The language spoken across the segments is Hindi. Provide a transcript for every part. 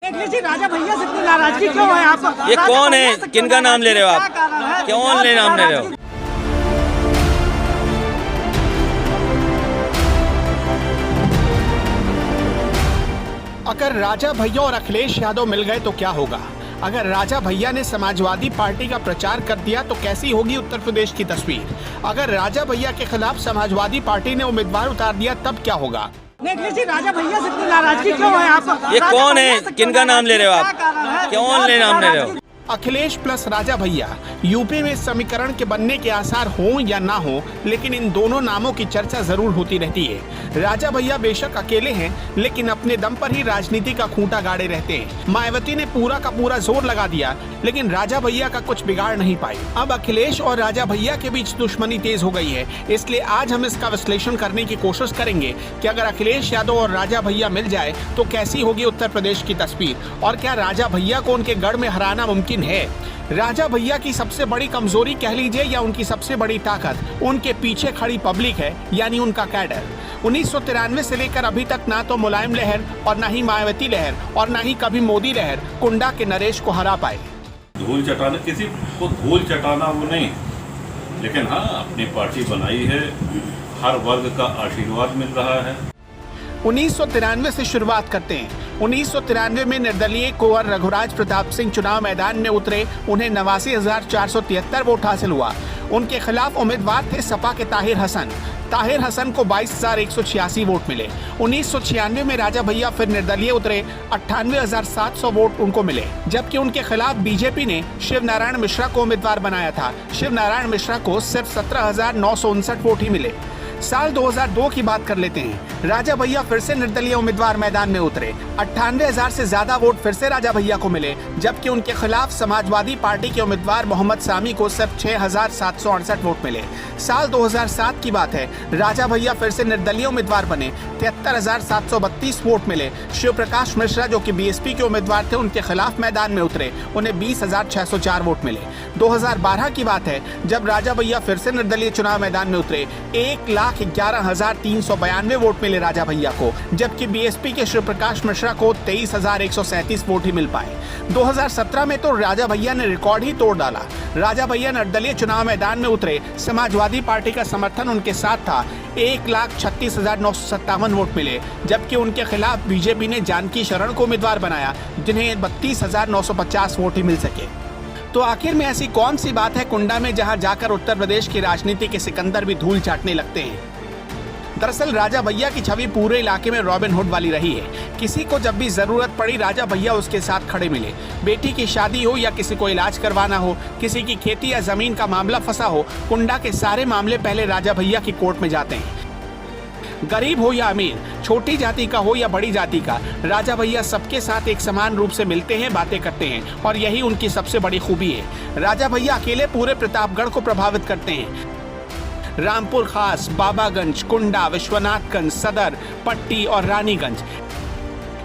देख लीजिए राजा भैया से इतनी नाराजगी क्यों है आप? ये कौन है, किनका नाम ले रहे हो आप? क्यों ले नाम ले रहे हो? अगर राजा भैया और अखिलेश यादव मिल गए तो क्या होगा? अगर राजा भैया ने समाजवादी पार्टी का प्रचार कर दिया तो कैसी होगी उत्तर प्रदेश की तस्वीर? अगर राजा भैया के खिलाफ समाजवादी पार्टी ने उम्मीदवार उतार दिया तब क्या होगा? देख लीजिए राजा भैया से इतनी नाराजगी क्यों है आप? ये कौन है, किनका नाम ले रहे हो आप? क्यों ले नाम ले रहे हो? अखिलेश प्लस राजा भैया यूपी में समीकरण के बनने के आसार हों या ना हो, लेकिन इन दोनों नामों की चर्चा जरूर होती रहती है। राजा भैया बेशक अकेले हैं, लेकिन अपने दम पर ही राजनीति का खूंटा गाड़े रहते हैं। मायावती ने पूरा का पूरा जोर लगा दिया, लेकिन राजा भैया का कुछ बिगाड़ नहीं पाई। अब अखिलेश और राजा भैया के बीच दुश्मनी तेज हो गई है, इसलिए आज हम इसका विश्लेषण करने की कोशिश करेंगे कि अगर अखिलेश यादव और राजा भैया मिल जाए तो कैसी होगी उत्तर प्रदेश की तस्वीर, और क्या राजा भैया को उनके गढ़ में हराना मुमकिन है। राजा भैया की सबसे बड़ी कमजोरी कह लीजिए या उनकी सबसे बड़ी ताकत उनके पीछे खड़ी पब्लिक है, यानी उनका कैडर। 1993 से लेकर अभी तक ना तो मुलायम लहर और ना ही मायावती लहर और ना ही कभी मोदी लहर कुंडा के नरेश को हरा पाए। धूल चटाना, किसी को धूल चटाना वो नहीं, लेकिन हाँ अपनी पार्टी बनाई है, हर वर्ग का आशीर्वाद मिल रहा है। 1993 से शुरुआत करते हैं। 1993 में निर्दलीय कुंवर रघुराज प्रताप सिंह चुनाव मैदान में उतरे। उन्हें 89,473 वोट हासिल हुआ। उनके खिलाफ उम्मीदवार थे सपा के ताहिर हसन को 22,186 वोट मिले। 1996 में राजा भैया फिर निर्दलीय उतरे। 98,700 वोट उनको मिले, जबकि उनके खिलाफ बीजेपी ने शिव नारायण मिश्रा को उम्मीदवार बनाया था। शिव नारायण मिश्रा को सिर्फ 17,959 वोट ही मिले। साल 2002 की बात कर लेते हैं। राजा भैया फिर से निर्दलीय उम्मीदवार मैदान में उतरे। 98,000 से ज्यादा वोट फिर से राजा भैया को मिले, जबकि उनके खिलाफ समाजवादी पार्टी के उम्मीदवार मोहम्मद सामी को सिर्फ 6,768 वोट मिले। साल 2007 की बात है। राजा भैया फिर से निर्दलीय उम्मीदवार बने। 73,732 वोट मिले। शिव प्रकाश मिश्रा जो कि बीएसपी के उम्मीदवार थे, उनके खिलाफ मैदान में उतरे। उन्हें 20,604 वोट मिले। 2012 की बात है, जब राजा भैया फिर से निर्दलीय चुनाव मैदान में उतरे। 1,11,392 वोट मिले राजा भैया को, जबकि बीएसपी के शिव प्रकाश मिश्रा को 23,137 वोट ही मिल पाए। 2017 में तो राजा भैया ने रिकॉर्ड ही तोड़ डाला। राजा भैया निर्दलीय चुनाव मैदान में उतरे। समाजवादी पार्टी का समर्थन उनके साथ था। 1,36,957 वोट मिले, जबकि उनके खिलाफ बीजेपी ने जानकी शरण को उम्मीदवार बनाया, जिन्हें 32,950 वोट ही मिल सके। तो आखिर में ऐसी कौन सी बात है कुंडा में जहां जाकर उत्तर प्रदेश की राजनीति के सिकंदर भी धूल चाटने लगते हैं? दरअसल राजा भैया की छवि पूरे इलाके में रॉबिन हुड वाली रही है। किसी को जब भी जरूरत पड़ी राजा भैया उसके साथ खड़े मिले। बेटी की शादी हो या किसी को इलाज करवाना हो, किसी की खेती या जमीन का मामला फंसा हो, कुंडा के सारे मामले पहले राजा भैया की कोर्ट में जाते हैं। गरीब हो या अमीर, छोटी जाति का हो या बड़ी जाति का, राजा भैया सबके साथ एक समान रूप से मिलते हैं, बातें करते हैं, और यही उनकी सबसे बड़ी खूबी है। राजा भैया अकेले पूरे प्रतापगढ़ को प्रभावित करते हैं। रामपुर खास, बाबागंज, कुंडा, विश्वनाथगंज, सदर, पट्टी और रानीगंज,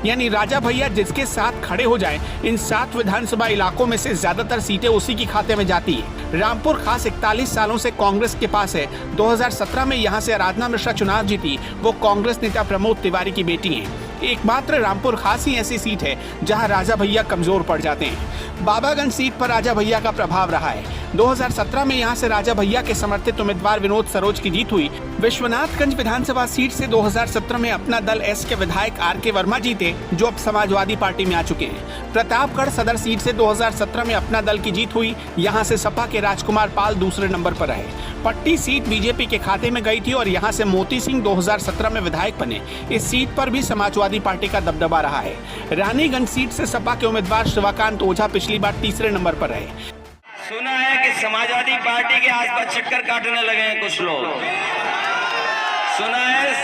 यानी राजा भैया जिसके साथ खड़े हो जाएं, इन 7 विधानसभा इलाकों में से ज्यादातर सीटें उसी की खाते में जाती है। रामपुर खास 41 सालों से कांग्रेस के पास है। 2017 में यहां से आराधना मिश्रा चुनाव जीती। वो कांग्रेस नेता प्रमोद तिवारी की बेटी हैं। एकमात्र रामपुर खास ही ऐसी सीट है जहां राजा भैया कमजोर पड़ जाते हैं। बाबागंज सीट पर राजा भैया का प्रभाव रहा है। 2017 में यहां से राजा भैया के समर्थित उम्मीदवार विनोद सरोज की जीत हुई। विश्वनाथगंज विधानसभा सीट से 2017 में अपना दल एस के विधायक आर.के. वर्मा जीते, जो अब समाजवादी पार्टी में आ चुके हैं। प्रतापगढ़ सदर सीट से 2017 में अपना दल की जीत हुई। यहाँ से सपा के राजकुमार पाल दूसरे नंबर पर रहे। पट्टी सीट बीजेपी के खाते में गई थी और यहाँ से मोती सिंह 2017 में विधायक बने। इस सीट पर भी समाजवादी पार्टी का दबदबा रहा है। रानीगंज सीट से सपा के उम्मीदवार शिवाकांत ओझा पिछली बार तीसरे नंबर पर रहे। सुना है कि समाजवादी पार्टी के आसपास चक्कर काटने लगे हैं कुछ लोग, सुना है,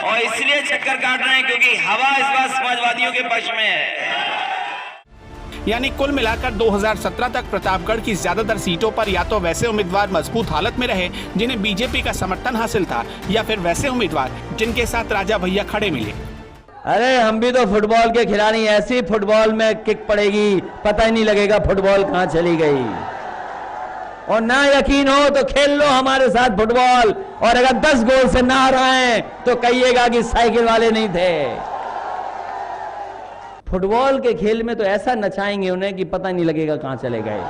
और इसलिए चक्कर काट रहे हैं क्योंकि हवा इस बार समाजवादियों के पक्ष में है। यानी कुल मिलाकर 2017 तक प्रतापगढ़ की ज्यादातर सीटों पर या तो वैसे उम्मीदवार मजबूत हालत में रहे जिन्हें बीजेपी का समर्थन हासिल था, या फिर वैसे उम्मीदवार जिनके साथ राजा भैया खड़े मिले। अरे हम भी तो फुटबॉल के खिलाड़ी, ऐसी फुटबॉल में किक पड़ेगी पता ही नहीं लगेगा फुटबॉल कहां चली गई। और ना यकीन हो तो खेल लो हमारे साथ फुटबॉल, और अगर 10 गोल से ना आ रहे हैं तो कहिएगा कि साइकिल वाले नहीं थे। फुटबॉल के खेल में तो ऐसा नचाएंगे उन्हें कि पता नहीं लगेगा कहां चले गए।